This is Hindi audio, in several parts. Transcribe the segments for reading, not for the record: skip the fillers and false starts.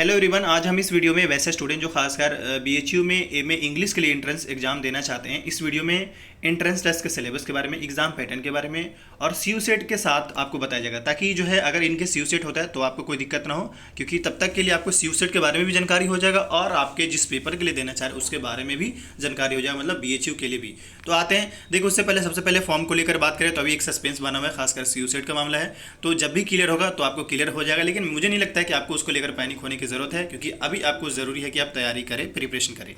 हेलो एवरीवन, आज हम इस वीडियो में वैसे स्टूडेंट जो खासकर बीएचयू में एमए इंग्लिश के लिए एंट्रेंस एग्जाम देना चाहते हैं, इस वीडियो में एंट्रेंस टेस्ट के सिलेबस के बारे में, एग्जाम पैटर्न के बारे में और सीयूसेट के साथ आपको बताया जाएगा, ताकि जो है अगर इनके सीयूसेट होता है तो आपको कोई दिक्कत ना हो, क्योंकि तब तक के लिए आपको सीयूसेट के बारे में भी जानकारी हो जाएगा और आपके जिस पेपर के लिए देना चाह रहे हैं उसके बारे में भी जानकारी हो जाएगा, मतलब बीएचयू के लिए भी। तो आते हैं, देखो उससे पहले सबसे पहले फॉर्म को लेकर बात करें तो अभी एक सस्पेंस बना हुआ है, खासकर सीयूसेट का मामला है। तो जब भी क्लियर होगा तो आपको क्लियर हो जाएगा, लेकिन मुझे नहीं लगता है कि आपको उसको लेकर पैनिक होने की जरूरत है, क्योंकि अभी आपको ज़रूरी है कि आप तैयारी करें, प्रिपरेशन करें।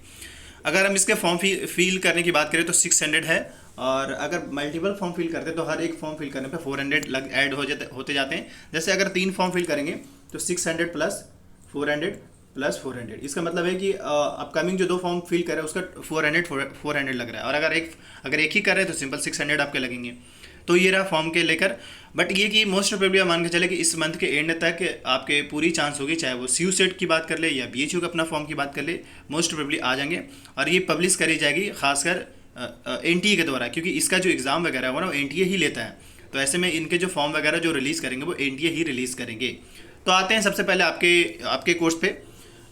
अगर हम इसके फॉर्म फिल करने की बात करें तो 600 है, और अगर मल्टीपल फॉर्म फिल करते हैं तो हर एक फॉर्म फिल करने पे 400 ऐड होते जाते हैं। जैसे अगर 3 फॉर्म फिल करेंगे तो 600 प्लस 400 प्लस 400, इसका मतलब है कि अपकमिंग जो 2 फॉर्म फिल कर रहे हैं उसका 400 लग रहा है, और अगर एक ही कर रहे हैं तो सिंपल 600 आपके लगेंगे। तो ये रहा फॉर्म के लेकर। बट ये कि मोस्ट प्रोबेबली मान के चले कि इस मंथ के एंड तक आपके पूरी चांस होगी, चाहे वो सीयूसेट की बात कर ले या बीएचयू का अपना फॉर्म की बात कर ले, मोस्ट प्रोबेबली आ जाएंगे। और ये पब्लिश करी जाएगी खासकर एनटीए के द्वारा, क्योंकि इसका जो एग्ज़ाम वगैरह है वो एनटीए ही लेता है। तो ऐसे में इनके जो फॉर्म वगैरह जो रिलीज़ करेंगे वो एनटीए ही रिलीज़ करेंगे। तो आते हैं सबसे पहले आपके कोर्स पे।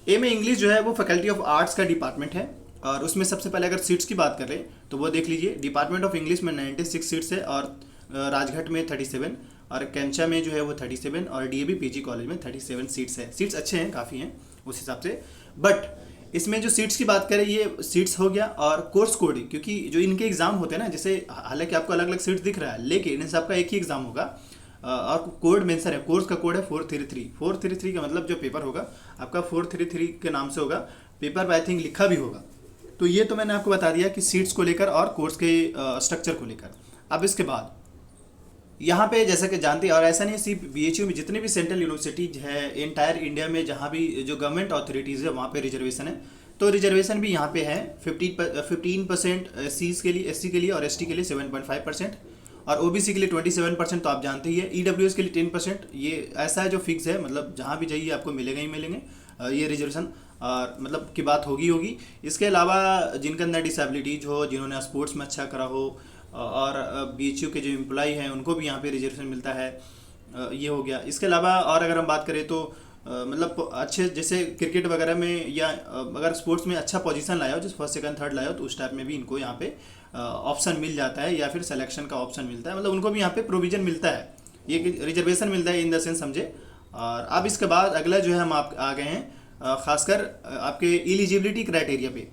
एमए इंग्लिश जो है वो फैकल्टी ऑफ आर्ट्स का डिपार्टमेंट है, और उसमें सबसे पहले अगर सीट्स की बात करें तो वो देख लीजिए। डिपार्टमेंट ऑफ इंग्लिश में 96 सीट्स है, और राजघाट में 37, और कैंचा में जो है वो 37, और डीएवी पीजी कॉलेज में 37 सीट्स है। सीट्स अच्छे हैं, काफ़ी हैं उस हिसाब से। बट इसमें जो सीट्स की बात करें, ये सीट्स हो गया और कोर्स कोडिंग, क्योंकि जो इनके एग्ज़ाम होते हैं ना, जैसे हालांकि आपको अलग अलग सीट्स दिख रहा है, लेकिन इन सबका एक ही एग्ज़ाम होगा और कोड मेंशन है। कोर्स का कोड है 433। 433 का मतलब जो पेपर होगा आपका 433 के नाम से होगा, पेपर पर आई थिंक लिखा भी होगा। तो ये तो मैंने आपको बता दिया कि सीट्स को लेकर और कोर्स के स्ट्रक्चर को लेकर। अब इसके बाद यहाँ पे जैसा कि जानते हैं, और ऐसा नहीं सिर्फ बीएचयू में, जितने भी सेंट्रल यूनिवर्सिटीज है एंटायर इंडिया में, जहाँ भी जो गवर्नमेंट अथॉरिटीज़ है वहाँ पे रिजर्वेशन है। तो रिजर्वेशन भी यहाँ पे है 15% एस के लिए, एससी के लिए, और एसटी के लिए 7.5%, और ओबीसी के लिए 27%। तो आप जानते ही है। ईडब्ल्यूएस के लिए 10%। ये ऐसा है जो फिक्स है, मतलब जहाँ भी जाइए आपको मिलेगा ही मिलेंगे ये रिजर्वेशन, और मतलब की बात होगी। इसके अलावा जिनके अंदर डिसेबिलिटीज हो, जिन्होंने स्पोर्ट्स में अच्छा करा हो, और बीएचयू के जो एम्प्लॉय हैं उनको भी यहाँ पे रिजर्वेशन मिलता है, ये हो गया। इसके अलावा और अगर हम बात करें तो मतलब अच्छे, जैसे क्रिकेट वगैरह में, या अगर स्पोर्ट्स में अच्छा पोजीशन लाया हो, जैसे फर्स्ट सेकंड थर्ड लाया हो, तो उस टाइप में भी इनको यहाँ पे ऑप्शन मिल जाता है, या फिर सिलेक्शन का ऑप्शन मिलता है, मतलब उनको भी यहाँ पे प्रोविजन मिलता है, ये रिजर्वेशन मिलता है इन द सेंस, समझे। और अब इसके बाद अगला जो है हम आप आ गए हैं खासकर आपके एलिजिबिलिटी क्राइटेरिया पे।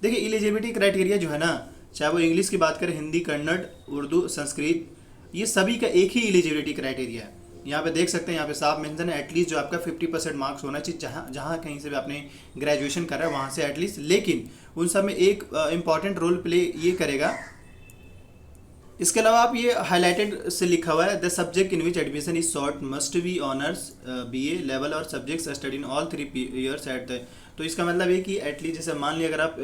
देखिए एलिजिबिलिटी क्राइटेरिया जो है ना, चाहे वो इंग्लिश की बात करें, हिंदी, कन्नड़, उर्दू, संस्कृत, ये सभी का एक ही एलिजिबिलिटी क्राइटेरिया है। यहाँ पे देख सकते हैं, यहाँ पे साफ मेंशन है एटलीस्ट जो आपका 50% मार्क्स होना चाहिए, जहाँ कहीं से भी आपने ग्रेजुएशन करा है वहाँ से एटलीस्ट। लेकिन उन सब में एक इम्पॉर्टेंट रोल प्ले ये करेगा। इसके अलावा आप ये हाईलाइटेड से लिखा हुआ है, the subject in which admission is sought must be honours BA level और subjects study in all 3 years at the. तो इसका मतलब है कि एटलीस्ट जैसे मान लिया अगर आप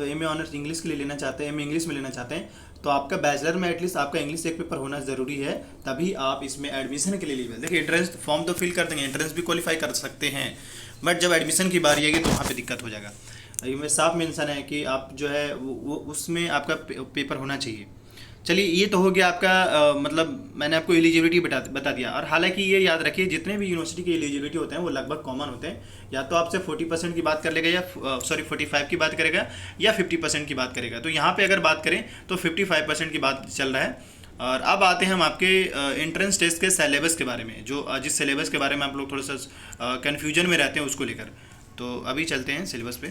एमए ऑनर्स इंग्लिश के लिए लेना चाहते हैं, एमए इंग्लिश में लेना चाहते हैं, तो आपका बैचलर में एटलीस्ट आपका इंग्लिश एक पेपर होना ज़रूरी है, तभी आप इसमें एडमिशन के लिए एलिजिबल। देखिए एंट्रेंस फॉर्म तो फिल कर देंगे, एंट्रेंस भी क्वालिफाई कर सकते हैं, बट जब एडमिशन की बारी आएगी तो वहाँ पर दिक्कत हो जाएगा। इसमें साफ मेंशन है कि आप जो है वो उसमें आपका पेपर होना चाहिए। चलिए ये तो हो गया आपका मतलब मैंने आपको एलिजिबिलिटी बता दिया। और हालांकि ये याद रखिए, जितने भी यूनिवर्सिटी के एलिजिबिलिटी होते हैं वो लगभग कॉमन होते हैं, या तो आपसे 40% की बात कर लेगा, या 45 की बात करेगा, या 50% की बात करेगा। तो यहाँ पे अगर बात करें तो 55% की बात चल रहा है। और अब आते हैं हम आपके एंट्रेंस टेस्ट के सिलेबस के बारे में, जो जिस सिलेबस के बारे में आप लोग थोड़ा सा कन्फ्यूजन में रहते हैं उसको लेकर। तो अभी चलते हैं सिलेबस पे।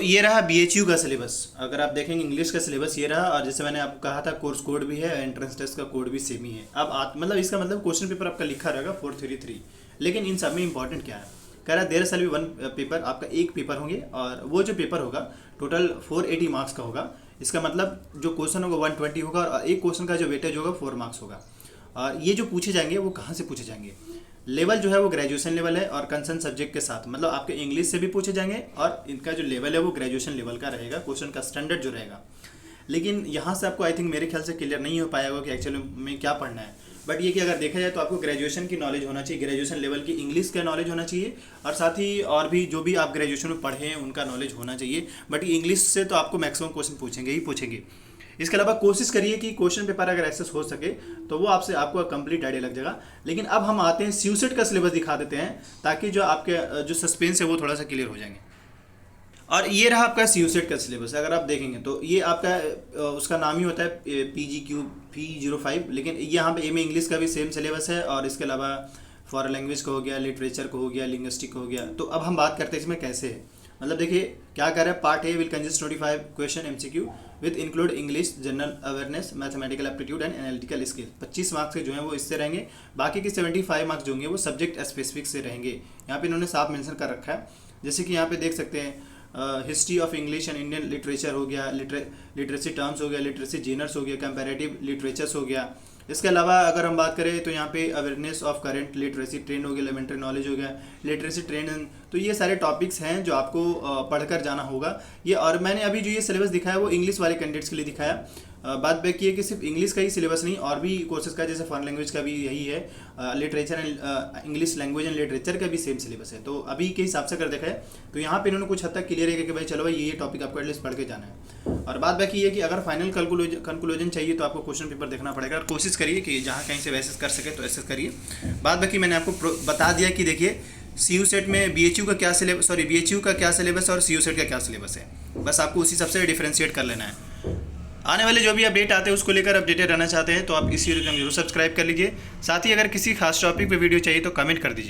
ये रहा बीएचयू का सिलेबस। अगर आप देखेंगे इंग्लिश का सिलेबस ये रहा, और जैसे मैंने आपको कहा था कोर्स कोड भी है, एंट्रेंस टेस्ट का कोड भी सेम ही है। अब मतलब इसका मतलब क्वेश्चन पेपर आपका लिखा रहेगा 433, लेकिन इन सब में इंपॉर्टेंट क्या है, कह रहा है देयर शैल बी 1 पेपर, आपका एक पेपर होंगे, और वो जो पेपर होगा टोटल 480 मार्क्स का होगा। इसका मतलब जो क्वेश्चन होगा 120 होगा, और एक क्वेश्चन का जो वेटेज होगा 4 मार्क्स होगा। और ये जो पूछे जाएंगे वो कहाँ से पूछे जाएंगे, लेवल जो है वो ग्रेजुएशन लेवल है, और कंसर्न सब्जेक्ट के साथ, मतलब आपके इंग्लिश से भी पूछे जाएंगे, और इनका जो लेवल है वो ग्रेजुएशन लेवल का रहेगा, क्वेश्चन का स्टैंडर्ड जो रहेगा। लेकिन यहाँ से आपको आई थिंक मेरे ख्याल से क्लियर नहीं हो पाया होगा कि एक्चुअली में क्या पढ़ना है। बट ये कि अगर देखा जाए तो आपको ग्रेजुएशन की नॉलेज होना चाहिए, ग्रेजुएशन लेवल की इंग्लिश का नॉलेज होना चाहिए, और साथ ही और भी जो भी आप ग्रेजुएशन में पढ़े हैं उनका नॉलेज होना चाहिए। बट इंग्लिश से तो आपको मैक्सिमम क्वेश्चन पूछेंगे ही पूछेंगे। इसके अलावा कोशिश करिए कि क्वेश्चन पेपर अगर एक्सेस हो सके तो वो आपको कंप्लीट आइडिया लग जाएगा। लेकिन अब हम आते हैं सीयूसेट का सिलेबस दिखा देते हैं, ताकि जो आपके जो सस्पेंस है वो थोड़ा सा क्लियर हो जाएंगे। और ये रहा आपका सीयूसेट का सिलेबस। अगर आप देखेंगे तो ये आपका उसका नाम ही होता है PGQ P05, लेकिन यहाँ पे में इंग्लिश का भी सेम सिलेबस है, और इसके अलावा फॉरेन लैंग्वेज का हो गया, लिटरेचर का हो गया, लिंग्विस्टिक हो गया। तो अब हम बात करते हैं इसमें कैसे है। मतलब देखिए क्या कर रहा है, part A will consist 25 question MCQ with include English, general awareness, mathematical aptitude and analytical skill. 25 marks के जो हैं वो इससे रहेंगे। बाकी के 75 मार्क्स जो होंगे वो सब्जेक्ट स्पेसिफिक से रहेंगे। यहाँ पे इन्होंने साफ मेंशन कर रखा है, जैसे कि यहाँ पे देख सकते हैं history of English and Indian literature हो गया, लिटरेसी टर्म्स हो गया, लिटरेसी जेनर्स हो गया, कंपैरेटिव लिटरेचर्स हो गया। इसके अलावा अगर हम बात करें तो यहाँ पे awareness of current literacy trend हो गया, एलिमेंट्री नॉलेज हो गया, लिटरेसी ट्रेंड। तो ये सारे टॉपिक्स हैं जो आपको पढ़कर जाना होगा ये। और मैंने अभी जो ये सिलेबस दिखाया वो इंग्लिश वाले कैंडिडेट्स के लिए दिखाया। बात बाकी है कि सिर्फ इंग्लिश का ही सिलेबस नहीं, और भी कोर्सेज का, जैसे फॉरेन लैंग्वेज का भी यही है, literature and English language and literature का भी सेम सिलेबस है। तो अभी के हिसाब से अगर देखा है तो यहाँ पे इन्होंने कुछ हद तक क्लियर है कि भाई चलो भाई ये टॉपिक आपको एटलीस्ट पढ़ के जाना है। और बात बाकी है कि अगर फाइनल कंक्लूजन चाहिए तो आपको क्वेश्चन पेपर देखना पड़ेगा, और कोशिश करिए कि जहाँ कहीं से वैसे कर सके तो ऐसे करिए। बात बाकी मैंने आपको बता दिया कि देखिए सीयूसेट में BHU का क्या सिलेबस, BHU का क्या सिलेबस और सीयूसेट का क्या सिलेबस है, बस आपको उसी सबसे डिफ्रेंशिएट कर लेना है। आने वाले जो भी अपडेट आते हैं उसको लेकर अपडेटेड रहना चाहते हैं तो आप इस वीडियो को जरूर सब्सक्राइब कर लीजिए। साथ ही अगर किसी खास टॉपिक पे वीडियो चाहिए तो कमेंट कर दीजिए।